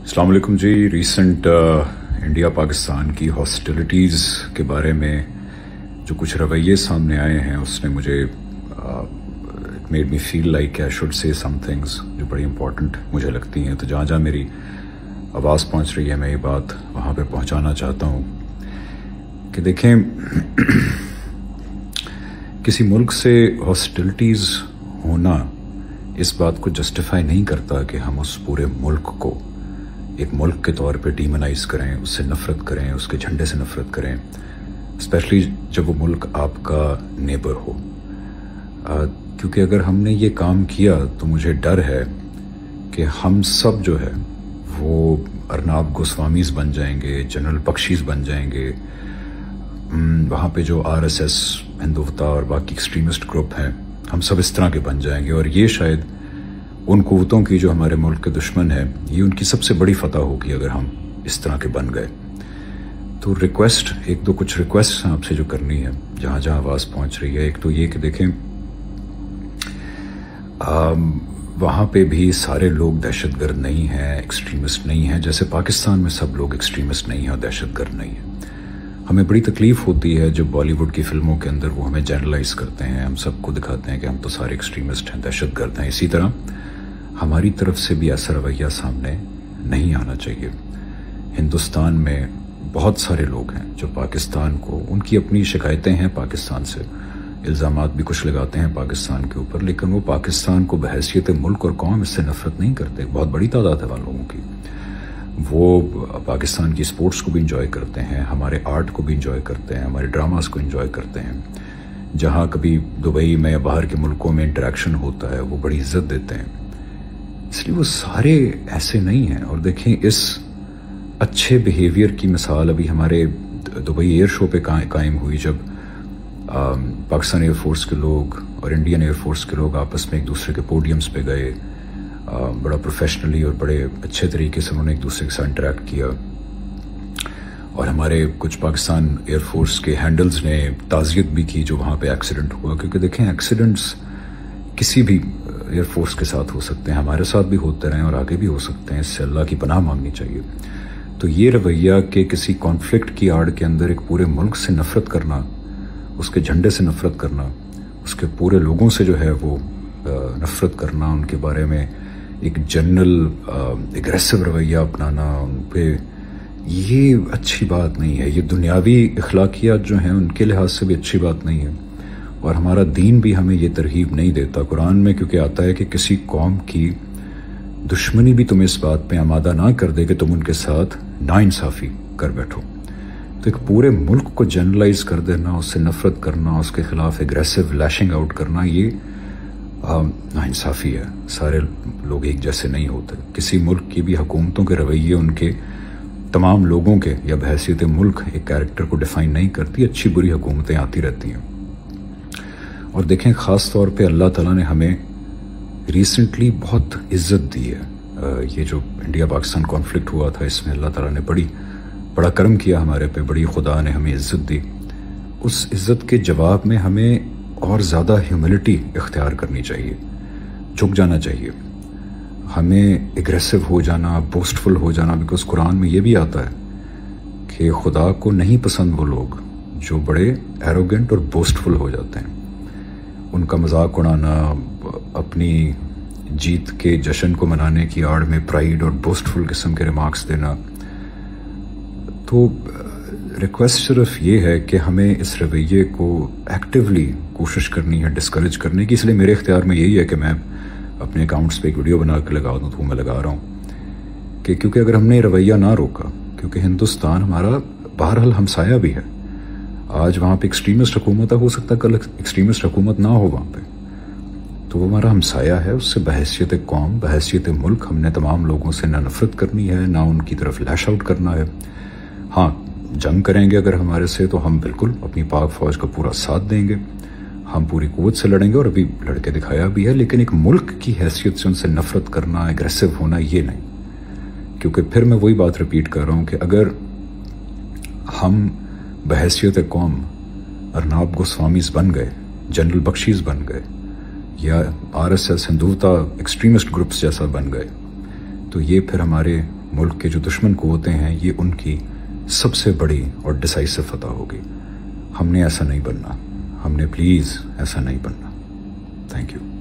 السلام علیکم جی. Recent India Pakistan کی ہاسٹیلٹیز کے بارے میں جو کچھ رویے سامنے آئے ہیں اس نے مجھے made me feel like I should say some things جو بڑی امپورٹنٹ مجھے لگتی ہیں. تو جہاں جہاں میری آواز پہنچ رہی ہے میں یہ بات وہاں پہ پہنچانا چاہتا ہوں کہ دیکھیں کسی ملک سے ہاسٹیلٹیز ہونا اس بات کو جسٹیفائی نہیں کرتا کہ ہم اس پورے ملک کو ایک ملک کے طور پہ ڈیمونائز کریں، اس سے نفرت کریں، اس کے جھنڈے سے نفرت کریں، اسپیشلی جب وہ ملک آپ کا نیبر ہو. کیونکہ اگر ہم نے یہ کام کیا تو مجھے ڈر ہے کہ ہم سب جو ہے وہ ارناب گوسوامیز بن جائیں گے، جنرل بخشیز بن جائیں گے. وہاں پہ جو RSS، ہندوتا اور باقی ایکسٹریمسٹ گروپ ہیں ہم سب اس طرح کے بن جائیں گے، اور یہ شاید ان قوتوں کی جو ہمارے ملک کے دشمن ہیں یہ ان کی سب سے بڑی فتح ہوگی اگر ہم اس طرح کے بن گئے. تو ریکویسٹ کچھ ریکویسٹ آپ سے جو کرنی ہے جہاں جہاں آواز پہنچ رہی ہے، ایک تو یہ کہ دیکھیں وہاں پہ بھی سارے لوگ دہشت گرد نہیں ہیں، ایکسٹریمسٹ نہیں ہیں، جیسے پاکستان میں سب لوگ ایکسٹریمسٹ نہیں ہیں اور دہشت گرد نہیں ہیں. ہمیں بڑی تکلیف ہوتی ہے جب بالی ووڈ کی فلموں کے اندر وہ ہمیں جنرلائز کرتے ہیں، ہم سب کو دکھاتے ہیں کہ ہم تو سارے ایکسٹریمسٹ ہیں، دہشت گرد ہیں. اسی طرح ہماری طرف سے بھی ایسا رویہ سامنے نہیں آنا چاہیے. ہندوستان میں بہت سارے لوگ ہیں جو پاکستان کو، ان کی اپنی شکایتیں ہیں پاکستان سے، الزامات بھی کچھ لگاتے ہیں پاکستان کے اوپر، لیکن وہ پاکستان کو بحیثیت ملک اور قوم اس سے نفرت نہیں کرتے. بہت بڑی تعداد ہے وہاں لوگوں کی. وہ پاکستان کی سپورٹس کو بھی انجوائے کرتے ہیں، ہمارے آرٹ کو بھی انجوائے کرتے ہیں، ہمارے ڈراماز کو انجوائے کرتے ہیں. جہاں کبھی دبئی میں یا باہر کے ملکوں میں انٹریکشن ہوتا ہے وہ بڑی عزت دیتے ہیں. اس لیے وہ سارے ایسے نہیں ہیں. اور دیکھیں اس اچھے بیہیویئر کی مثال ابھی ہمارے دبئی ایئر شو پہ قائم ہوئی، جب پاکستان ایئر فورس کے لوگ اور انڈین ایئر فورس کے لوگ آپس میں ایک دوسرے کے پوڈیمز پہ گئے، بڑا پروفیشنلی اور بڑے اچھے طریقے سے انہوں نے ایک دوسرے کے ساتھ انٹریکٹ کیا. اور ہمارے کچھ پاکستان ایئر فورس کے ہینڈلز نے تعزیت بھی کی جو وہاں پہ ایکسیڈنٹ ہوا. کیونکہ دیکھیں ایکسیڈنٹس کسی بھی ایئر فورس کے ساتھ ہو سکتے ہیں، ہمارے ساتھ بھی ہوتے رہیں اور آگے بھی ہو سکتے ہیں. اس سے اللہ کی پناہ مانگنی چاہیے. تو یہ رویہ کہ کسی کانفلکٹ کی آڑ کے اندر ایک پورے ملک سے نفرت کرنا، اس کے جھنڈے سے نفرت کرنا، اس کے پورے لوگوں سے جو ہے وہ نفرت کرنا، ان کے بارے میں ایک جنرل اگریسو رویہ اپنانا ان پہ، یہ اچھی بات نہیں ہے. یہ دنیاوی اخلاقیات جو ہیں ان کے لحاظ سے بھی اچھی بات نہیں ہے. اور ہمارا دین بھی ہمیں یہ ترغیب نہیں دیتا. قرآن میں کیونکہ آتا ہے کہ کسی قوم کی دشمنی بھی تمہیں اس بات پہ آمادہ نہ کر دے کہ تم ان کے ساتھ ناانصافی کر بیٹھو. تو ایک پورے ملک کو جنرلائز کر دینا، اس سے نفرت کرنا، اس کے خلاف اگریسو لیشنگ آؤٹ کرنا، یہ ناانصافی ہے. سارے لوگ ایک جیسے نہیں ہوتے. کسی ملک کی بھی حکومتوں کے رویے ان کے تمام لوگوں کے یا بحیثیت ملک ایک کیریکٹر کو ڈیفائن نہیں کرتی. اچھی بری حکومتیں آتی رہتی ہیں. اور دیکھیں خاص طور پہ اللہ تعالیٰ نے ہمیں ریسنٹلی بہت عزت دی ہے. یہ جو انڈیا پاکستان کانفلکٹ ہوا تھا اس میں اللہ تعالیٰ نے بڑا کرم کیا ہمارے پہ، بڑی خدا نے ہمیں عزت دی. اس عزت کے جواب میں ہمیں اور زیادہ ہیوملٹی اختیار کرنی چاہیے، جھک جانا چاہیے. ہمیں اگریسو ہو جانا، بوسٹفل ہو جانا، بیکاز قرآن میں یہ بھی آتا ہے کہ خدا کو نہیں پسند وہ لوگ جو بڑے ایروگنٹ اور بوسٹفل ہو جاتے ہیں. ان کا مذاق اڑانا، اپنی جیت کے جشن کو منانے کی آڑ میں پرائیڈ اور بوسٹفل قسم کے ریمارکس دینا. تو ریکویسٹ صرف یہ ہے کہ ہمیں اس رویے کو ایکٹیولی کوشش کرنی ہے ڈسکریج کرنے کی. اس لیے میرے اختیار میں یہی ہے کہ میں اپنے اکاؤنٹس پہ ایک ویڈیو بنا کے لگا دوں، تو وہ میں لگا رہا ہوں کہ کیونکہ اگر ہم نے رویہ نہ روکا، کیونکہ ہندوستان ہمارا بہرحال ہمسایہ بھی ہے. آج وہاں پہ ایکسٹریمسٹ حکومت ہے، ہو سکتا ہے کل ایکسٹریمسٹ حکومت نہ ہو وہاں پہ، تو وہ ہمارا ہمسایہ ہے. اس سے بحیثیت قوم، بحیثیت ملک ہم نے تمام لوگوں سے نہ نفرت کرنی ہے، نہ ان کی طرف لیش آؤٹ کرنا ہے. ہاں جنگ کریں گے اگر ہمارے سے تو ہم بالکل اپنی پاک فوج کا پورا ساتھ دیں گے، ہم پوری قوت سے لڑیں گے اور ابھی لڑ کے دکھایا بھی ہے. لیکن ایک ملک کی حیثیت سے ان سے نفرت کرنا، اگریسو ہونا، یہ نہیں. کیونکہ پھر میں وہی بات ریپیٹ کر رہا ہوں کہ اگر ہم بحیثیت قوم ارناب گوسوامیز بن گئے، جنرل بخشیز بن گئے، یا RSS ہندوتا ایکسٹریمسٹ گروپس جیسا بن گئے، تو یہ پھر ہمارے ملک کے جو دشمن قوتیں ہیں یہ ان کی سب سے بڑی اور ڈیسائسو فتح ہوگی. ہم نے ایسا نہیں بننا, ہم نے پلیز ایسا نہیں بننا. Thank you.